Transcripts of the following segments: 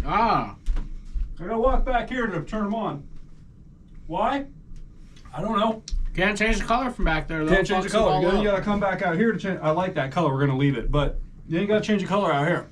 Ah. I gotta walk back here to turn them on. Why? I don't know. Can't change the color from back there, though. Can't change the color. You gotta come back out here to change. I like that color. We're gonna leave it, but you ain't gotta change the color out here.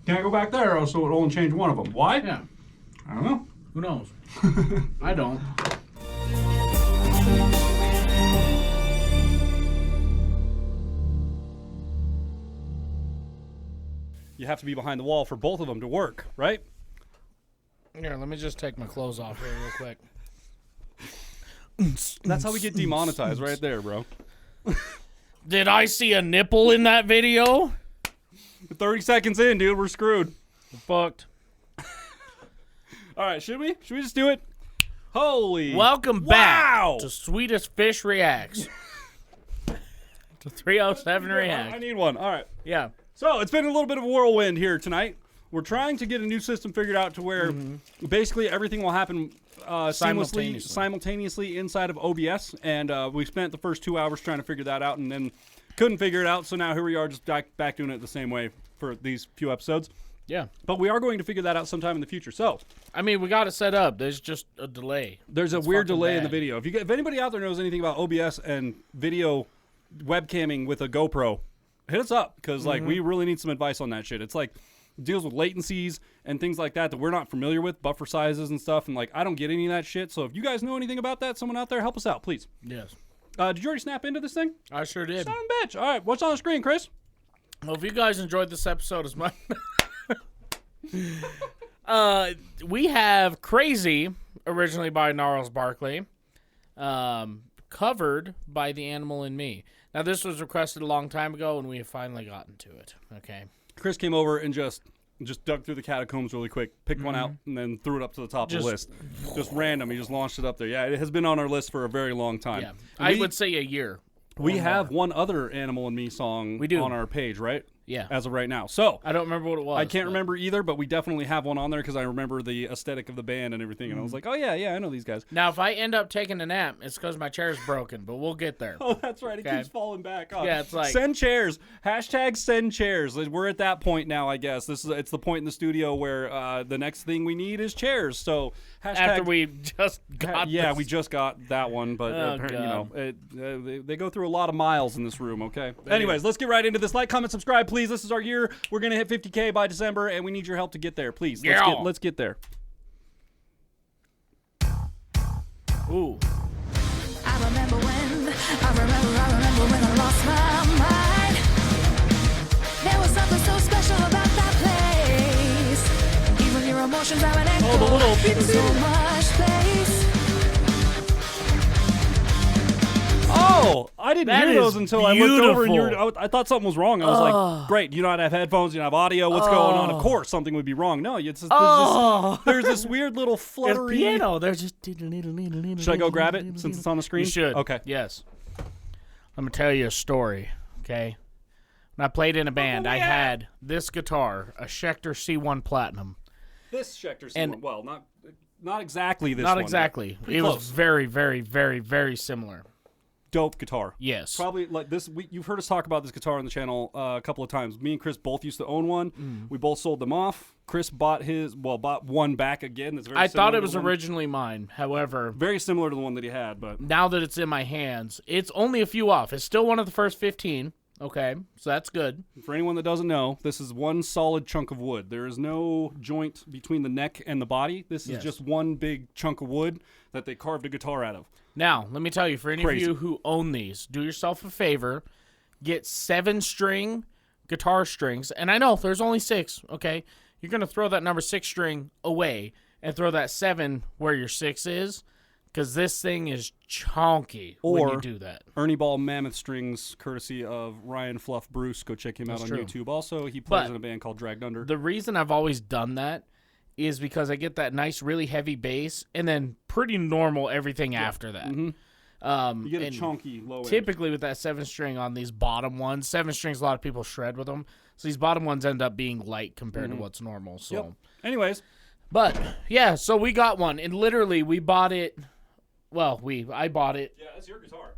Can't go back there, or so it'll only change one of them. Why? Yeah. I don't know. Who knows? I don't. You have to be behind the wall for both of them to work, right? Here, let me just take my clothes off here real quick. That's how we get demonetized right there, bro. Did I see a nipple in that video? 30 seconds in, dude. We're screwed. We're fucked. All right, should we? Should we just do it? Holy. Welcome back to Sweetest Fish Reacts. To 307 React. I need one. All right. Yeah. So it's been a little bit of a whirlwind here tonight. We're trying to get a new system figured out to where basically everything will happen simultaneously inside of OBS. And we spent the first 2 hours trying to figure that out and then couldn't figure it out. So now here we are just back doing it the same way for these few episodes. Yeah. But we are going to figure that out sometime in the future. So, I mean, we got it set up. There's just a delay. There's a weird delay in the video. If anybody out there knows anything about OBS and video webcamming with a GoPro, hit us up because like we really need some advice on that shit. It's like deals with latencies and things like that we're not familiar with, buffer sizes and stuff, and like I don't get any of that shit. So if you guys know anything about that, someone out there, help us out, please. Yes. Did you already snap into this thing? I sure did. Son of a bitch. All right, what's on the screen, Chris? Well, if you guys enjoyed this episode as much, we have Crazy, originally by Gnarls Barkley, covered by The Animal in Me. Now, this was requested a long time ago, and we have finally gotten to it. Okay. Chris came over and just dug through the catacombs really quick, picked one out, and then threw it up to the top of the list. Just random. He just launched it up there. Yeah, it has been on our list for a very long time. Yeah. I would say a year. We have one other Animal and Me song on our page, right? Yeah. As of right now. So I don't remember what it was. I can't remember either, but we definitely have one on there because I remember the aesthetic of the band and everything. And I was like, oh, yeah, I know these guys. Now, if I end up taking a nap, it's because my chair's broken, but we'll get there. Oh, that's right. It keeps falling back. Oh. Yeah, it's like... Send chairs. Hashtag send chairs. We're at that point now, I guess. It's the point in the studio where the next thing we need is chairs. So hashtag... After we just got Yeah, we just got that one, but they go through a lot of miles in this room, okay? Anyways, let's get right into this. Like, comment, subscribe, please. This is our year. We're going to hit 50K by December, and we need your help to get there. Please, let's get there. Ooh. I remember when I lost my mind. There was something so special about that place. Even your emotions have an echo. The little beep so much space. Oh, I didn't hear those until I looked over and I thought something was wrong. I was like, great, you don't have headphones, you don't have audio. What's going on? Of course, something would be wrong. No, there's this weird little fluttery. It's piano. They're just... Should I go grab it since it's on the screen? You should. Okay. Yes. I'm going to tell you a story, okay? When I played in a band, I had this guitar, a Schecter C1 Platinum. This Schecter C1, well, not exactly this one. Not exactly. It was very, very, very, very similar. Dope guitar. Yes. Probably like this. You've heard us talk about this guitar on the channel a couple of times. Me and Chris both used to own one. We both sold them off. Chris bought one back again. That's very I thought it was one. Originally mine. However, very similar to the one that he had, but now that it's in my hands, it's only a few off. It's still one of the first 15. Okay, so that's good. For anyone that doesn't know, this is one solid chunk of wood. There is no joint between the neck and the body. This is just one big chunk of wood that they carved a guitar out of. Now, let me tell you, for any of you who own these, do yourself a favor, get 7-string guitar strings, and I know there's only 6, okay? You're going to throw that number 6 string away and throw that 7 where your 6 is, because this thing is chonky when you do that. Ernie Ball Mammoth Strings, courtesy of Ryan Fluff Bruce. Go check him out on YouTube. Also, he plays in a band called Dragged Under. The reason I've always done that is because I get that nice, really heavy bass, and then pretty normal everything after that. You get a chunky low typically with that 7-string on these bottom ones, 7 strings, a lot of people shred with them. So these bottom ones end up being light compared to what's normal. So, anyways, but yeah, so we got one, and literally we bought it. Well, I bought it. Yeah, that's your guitar.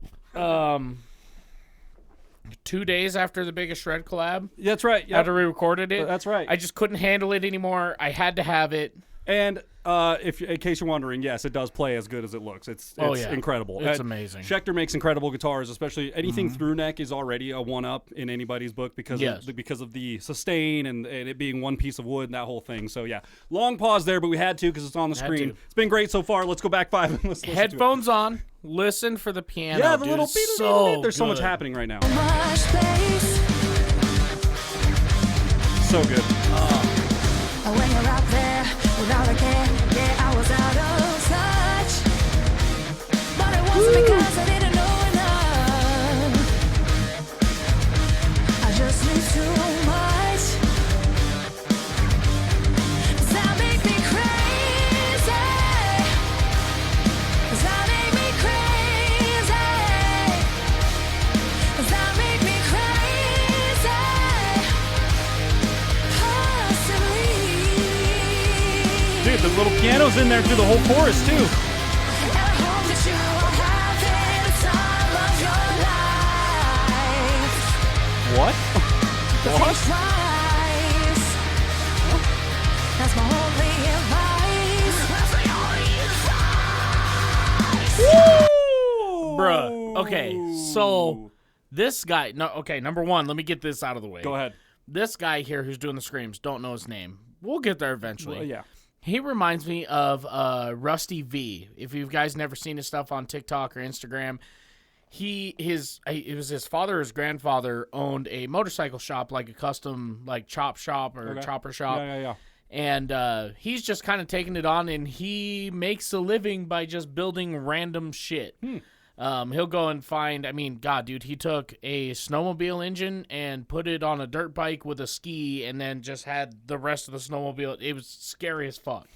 2 days after the Biggest Shred collab. That's right. Yep. After we recorded it. That's right. I just couldn't handle it anymore. I had to have it. And if in case you're wondering, yes, it does play as good as it looks. It's incredible. It's amazing. Schecter makes incredible guitars, especially anything through neck is already a one-up in anybody's book because of the sustain and it being one piece of wood and that whole thing. So yeah, long pause there, but we had to because it's on the screen. It's been great so far. Let's go back 5 and let's listen Headphones on. Listen for the piano. Yeah, the dude. little It's beat. There's so good. much happening right now. Much space. So good. When you're out there without a care, yeah, I was out of touch. But it wasn't because I didn't know enough. I just knew too much. Does that make me crazy? Does that make me crazy? Does that make me crazy? Possibly. Dude, the little piano's in there through the whole chorus too. And I hope that you are having the time of your life. What? Think twice. That's my only advice. Bruh. Okay, so this guy. No, okay, number one, let me get this out of the way. Go ahead. This guy here who's doing the screams, don't know his name. We'll get there eventually. Well, yeah. He reminds me of Rusty V. If you guys never seen his stuff on TikTok or Instagram, it was his father or his grandfather owned a motorcycle shop, like a custom like chop shop or chopper shop. Yeah. And he's just kind of taking it on, and he makes a living by just building random shit. He'll go and find, I mean, God, dude, he took a snowmobile engine and put it on a dirt bike with a ski and then just had the rest of the snowmobile. It was scary as fuck.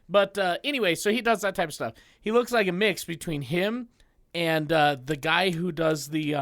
But anyway, so he does that type of stuff. He looks like a mix between him and the guy who does the,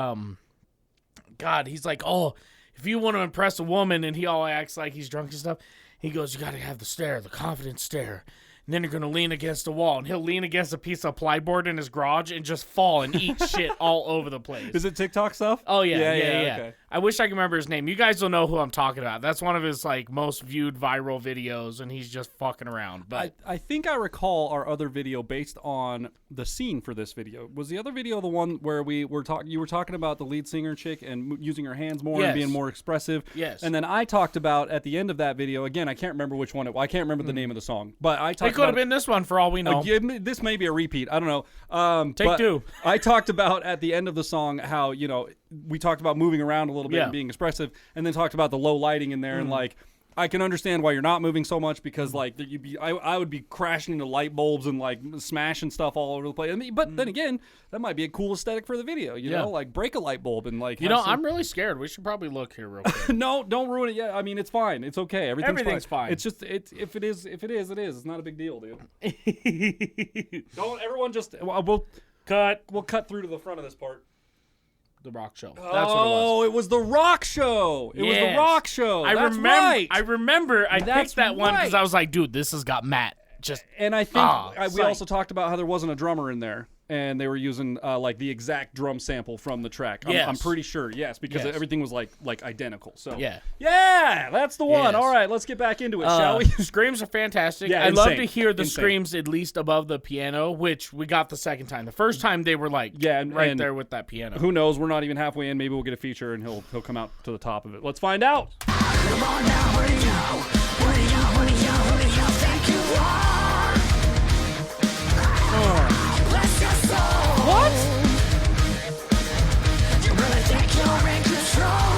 God, he's like, oh, if you want to impress a woman, and he all acts like he's drunk and stuff, he goes, you got to have the stare, the confident stare. And then you're going to lean against a wall. And he'll lean against a piece of plyboard in his garage and just fall and eat shit all over the place. Is it TikTok stuff? Oh, yeah. Okay. I wish I could remember his name. You guys will know who I'm talking about. That's one of his like most viewed viral videos, and he's just fucking around. But I think I recall our other video based on the scene for this video. Was the other video the one where you were talking about the lead singer chick and using her hands more and being more expressive? Yes. And then I talked about at the end of that video, again, I can't remember which one I can't remember the name of the song, but I talked it could have been this one for all we know. This may be a repeat. I don't know. Take two. I talked about at the end of the song how, we talked about moving around a little bit and being expressive, and then talked about the low lighting in there and like, I can understand why you're not moving so much because like I would be crashing into light bulbs and like smashing stuff all over the place. I mean, but then again, that might be a cool aesthetic for the video. You know, like break a light bulb and like. I'm really scared. We should probably look here real quick. No, don't ruin it yet. I mean, it's fine. It's okay. Everything's fine. It's just if it is, it is. It's not a big deal, dude. Don't everyone just we'll cut through to the front of this part. The Rock Show. That's what it was. It was the Rock Show. It was the Rock Show. That's right. I remember. I picked that one because I was like, dude, this has got Matt. And I think we also talked about how there wasn't a drummer in there, and they were using like the exact drum sample from the track. I'm pretty sure, because everything was like identical. So yeah, that's the one. Yes. All right, let's get back into it, shall we? Screams are fantastic. Yeah, I insane. love to hear the screams at least above the piano, which we got the second time. The first time they were like right there with that piano. Who knows? We're not even halfway in. Maybe we'll get a feature and he'll come out to the top of it. Let's find out. Come on now, who do you think you are? Bless your soul. What? You really think you're in control?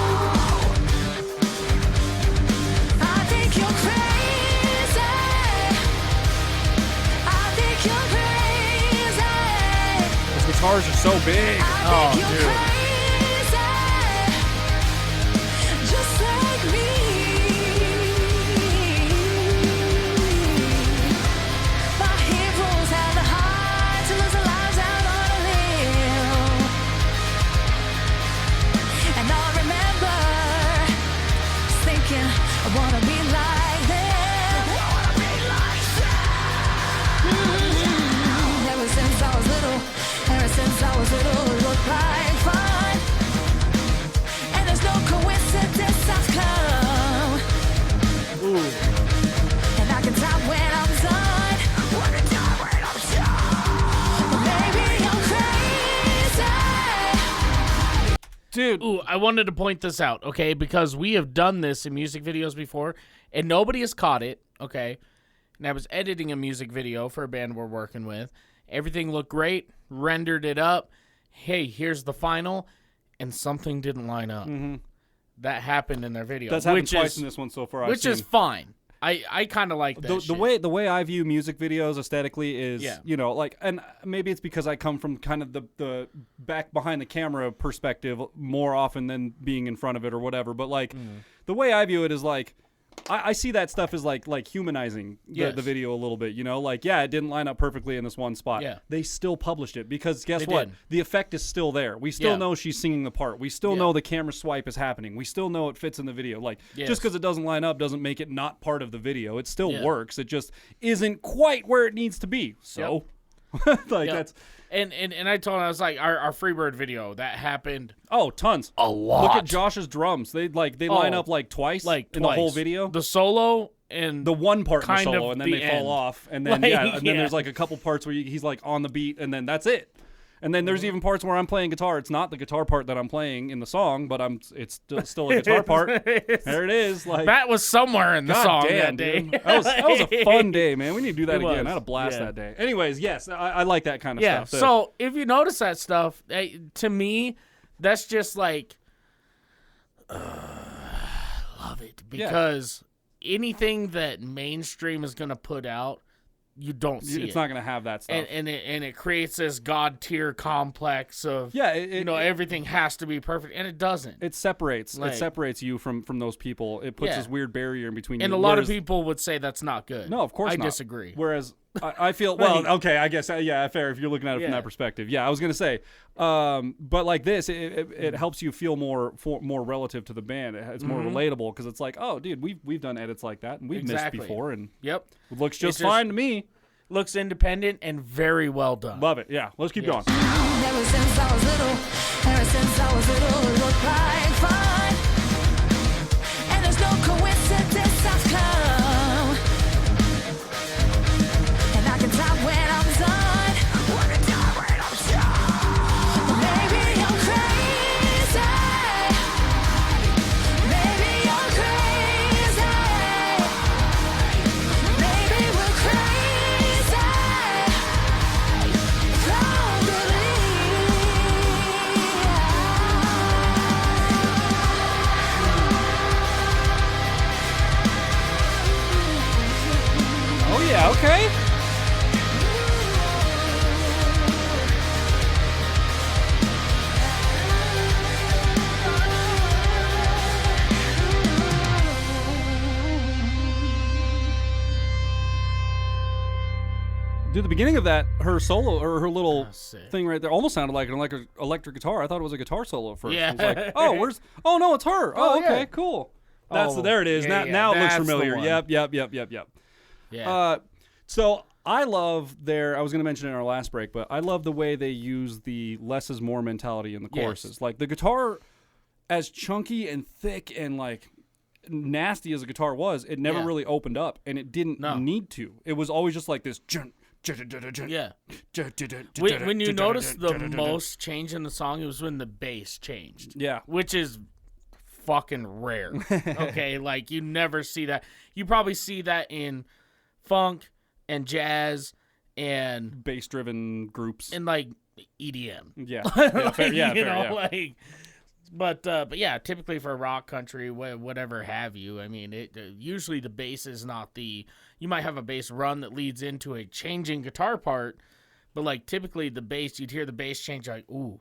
I think you're crazy. I think you're crazy. Those guitars are so big. I think you're crazy. Just like me. My heroes have the heart to lose their lives out on a limb. And I remember thinking, I wanna be like them. Ever since I was little, it looked like fun. Dude. Ooh, I wanted to point this out, okay? Because we have done this in music videos before, and nobody has caught it, okay? And I was editing a music video for a band we're working with. Everything looked great, rendered it up. Hey, here's the final, and something didn't line up. That happened in their video. That's happened twice in this one so far. Which is fine. I kind of like that the way I view music videos aesthetically is, you know, like, and maybe it's because I come from kind of the back behind the camera perspective more often than being in front of it or whatever. But like the way I view it is like, I see that stuff as like humanizing the video a little bit, you know, like, yeah, it didn't line up perfectly in this one spot. Yeah. They still published it because guess what? The effect is still there. We still know she's singing the part. We still know the camera swipe is happening. We still know it fits in the video. Like, just because it doesn't line up doesn't make it not part of the video. It still works. It just isn't quite where it needs to be. So, like, that's... And I told him, I was like, our Freebird video, that happened. Oh, tons. A lot. Look at Josh's drums. They line up like twice in the whole video. The solo and the one part in the solo, and then they fall end. off. And then, then there's like a couple parts where he's like on the beat, and then that's it. And then there's even parts where I'm playing guitar. It's not the guitar part that I'm playing in the song, but it's still a guitar part. There it is. Like, that was somewhere in the song that day. That was a fun day, man. We need to do that again. I had a blast that day. Anyways, yes, I like that kind of stuff. Yeah. So if you notice that stuff, to me, that's just like, love it, because anything that mainstream is gonna put out, you don't see it's not going to have that stuff. And it creates this God tier complex of, everything has to be perfect, and it doesn't. It separates. It separates you from those people. It puts this weird barrier in between and you. a lot of people would say that's not good. No, of course I not. disagree. Whereas I feel, well, okay, I guess, fair if you're looking at it from that perspective. Yeah, I was going to say, but like this, it helps you feel more relative to the band. It's more relatable because it's like, oh, dude, we've done edits like that, and we've missed before, and it looks just fine to me. Looks independent and very well done. Love it. Yeah, let's keep going. Ever since I was little, it looked like fun. And there's no coincidence I've come. And I can stop when I'm done. Maybe I'm crazy. Maybe you're crazy. Maybe we're crazy. Oh yeah, okay. Dude, the beginning of that, her solo or her little thing right there, almost sounded like an electric guitar. I thought it was a guitar solo at first. Yeah. I was like, oh no, it's her. Oh, okay, cool. There it is. Now it looks familiar. Yep. Yeah. So I love I was going to mention it in our last break, but I love the way they use the less is more mentality in the choruses. Like the guitar, as chunky and thick and like nasty as a guitar was, it never really opened up, and it didn't need to. It was always just like this. Yeah. When you notice the most change in the song, it was when the bass changed. Yeah. Which is fucking rare. Okay, like you never see that. You probably see that in funk and jazz and bass-driven groups and like EDM. Yeah. Like. But yeah, typically for rock country, whatever have you, I mean, usually the bass is not you might have a bass run that leads into a changing guitar part, but like typically the bass, you'd hear the bass change like, ooh,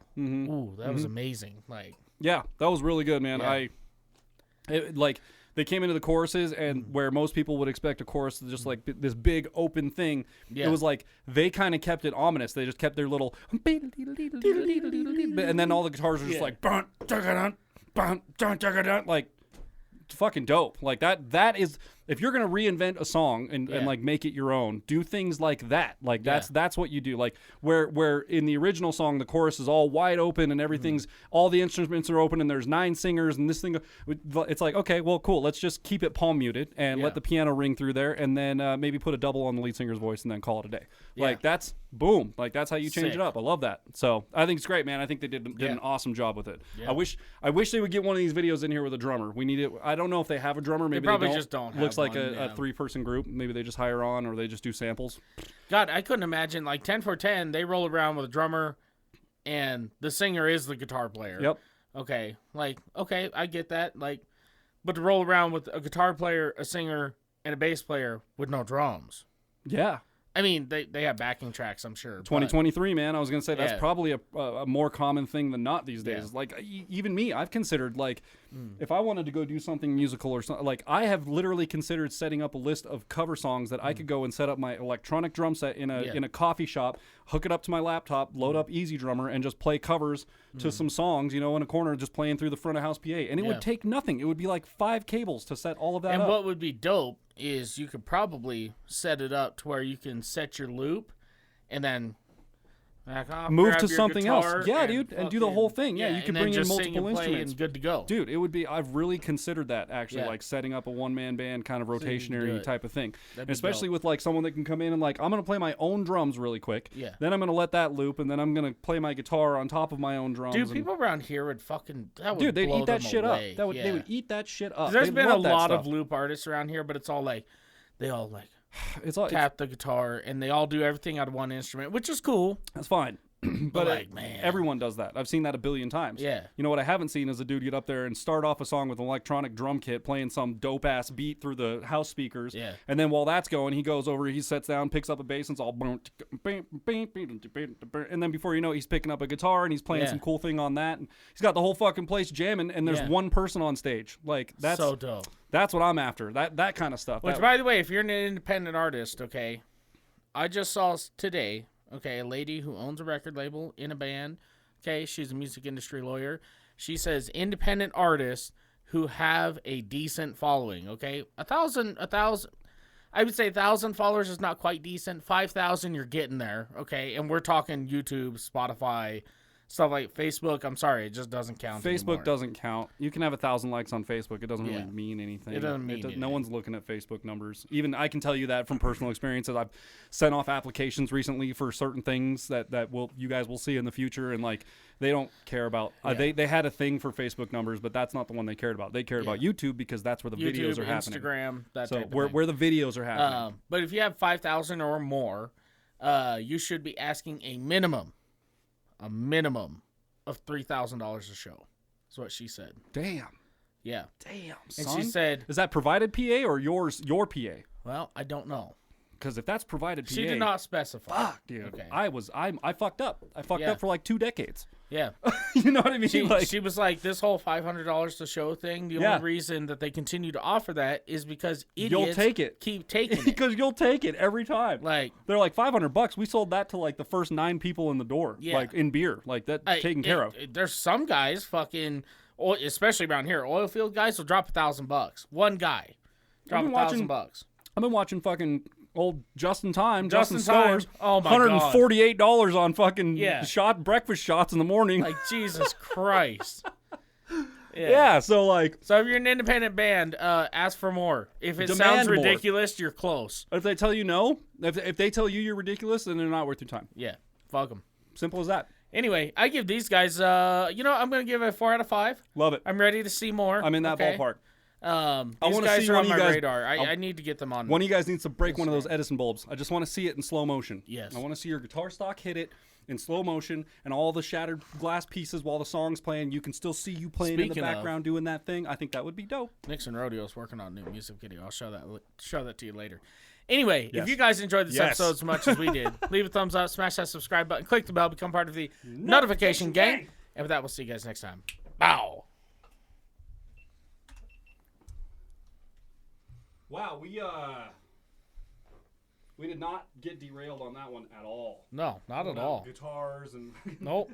that was amazing. Like, yeah, that was really good, man. Yeah. Like they came into the choruses, and where most people would expect a chorus to just like this big open thing, it was like they kind of kept it ominous. They just kept their little, and then all the guitars are just like, like fucking dope. Like that is if you're gonna reinvent a song and like make it your own, do things like that. Like that's what you do. Like where in the original song the chorus is all wide open and everything's all the instruments are open and there's 9 singers and this thing. It's like, okay, well, cool. Let's just keep it palm muted and let the piano ring through there, and then maybe put a double on the lead singer's voice and then call it a day. Like that's boom. Like that's how you change it up. I love that. So I think it's great, man. I think they did an awesome job with it. Yeah. I wish they would get one of these videos in here with a drummer. We need it. I don't know if they have a drummer. Maybe they probably just don't. Looks like a 3-person group. Maybe they just hire on, or they just do samples. God, I couldn't imagine like 10 for 10. They roll around with a drummer, and the singer is the guitar player. Yep. Okay, I get that. Like, but to roll around with a guitar player, a singer, and a bass player with no drums. Yeah. I mean, they have backing tracks, I'm sure. 2023, man. I was going to say that's probably a more common thing than not these days. Yeah. Like, even me, I've considered, like, if I wanted to go do something musical or something, like, I have literally considered setting up a list of cover songs that I could go and set up my electronic drum set in a coffee shop, hook it up to my laptop, load up Easy Drummer, and just play covers to some songs, in a corner, just playing through the front of house PA. And it would take nothing. It would be like 5 cables to set all of that up. And what would be dope is you could probably set it up to where you can set your loop and then back off, move to something else. Yeah, dude, and do the whole thing. Yeah, you could bring in multiple instruments. And good to go. Dude, it would be, I've really considered that, actually, like setting up a one-man band kind of rotationary type of thing. And especially with like someone that can come in and like, I'm going to play my own drums really quick. Yeah. Then I'm going to let that loop, and then I'm going to play my guitar on top of my own drums. Dude, people around here would fucking, they'd eat that shit up. They would eat that shit up. There's been a lot of loop artists around here, but it's all like, they all like tap the guitar, and they all do everything out of one instrument, which is cool. That's fine. But like, man, everyone does that. I've seen that a billion times. Yeah. You know what I haven't seen is a dude get up there and start off a song with an electronic drum kit, playing some dope ass beat through the house speakers. Yeah. And then while that's going, he goes over, he sits down, picks up a bass, and it's all, and then before you know it, he's picking up a guitar and he's playing some cool thing on that. And he's got the whole fucking place jamming, and there's one person on stage. Like, that's so dope. That's what I'm after. That kind of stuff. Which, by the way, if you're an independent artist, okay, I just saw today. Okay, a lady who owns a record label in a band. Okay, she's a music industry lawyer. She says independent artists who have a decent following. Okay, 1,000. I would say 1,000 followers is not quite decent. 5,000, you're getting there. Okay, and we're talking YouTube, Spotify, stuff like Facebook. I'm sorry, it just doesn't count. Facebook anymore. Doesn't count. You can have 1,000 likes on Facebook. It doesn't really mean anything. It doesn't mean anything. No one's looking at Facebook numbers. Even I can tell you that from personal experiences. I've sent off applications recently for certain things that you guys will see in the future, and like they don't care about. They had a thing for Facebook numbers, but that's not the one they cared about. They cared about YouTube because that's where the videos are happening. Instagram, that so type of thing. where the videos are happening. But if you have 5,000 or more, you should be asking a minimum of $3,000 a show. That's what she said. Damn. Yeah. Damn, and son. she said, is that provided PA or your PA? Well, I don't know. Because if that's provided PA, she did not specify. Fuck, dude. Okay. I fucked up. I fucked up for like 2 decades. Yeah. You know what I mean? She was like, this whole $500 to show thing, the only reason that they continue to offer that is because idiots keep taking it. Because you'll take it every time. Like, they're like $500. We sold that to like the first 9 people in the door. Yeah. Like in beer. Like that taken care of. There's some guys fucking, especially around here, oil field guys will drop $1,000. One guy. Drop $1,000. I've been watching fucking old Justin Stowers. Oh my $148 on fucking breakfast shots in the morning. Like, Jesus Christ. Yeah, so if you're an independent band, ask for more. If it sounds ridiculous, you're close. If they tell you no, if they tell you you're ridiculous, then they're not worth your time. Yeah, fuck them. Simple as that. Anyway, I give these guys, I'm going to give it a 4 out of 5. Love it. I'm ready to see more. I'm in that ballpark. These guys are on my radar. I need to get them on. One of you guys needs to break one of those Edison bulbs. I just want to see it in slow motion. Yes. I want to see your guitar stock hit it in slow motion, and all the shattered glass pieces while the song's playing. You can still see you playing in the background doing that thing. I think that would be dope. Nixon Rodeo's working on a new music video. I'll show that to you later. Anyway, if you guys enjoyed this episode as much as we did, leave a thumbs up, smash that subscribe button, click the bell, become part of the notification gang. And with that, we'll see you guys next time. Bow. Wow, we did not get derailed on that one at all. No, not at all. Guitars and nope.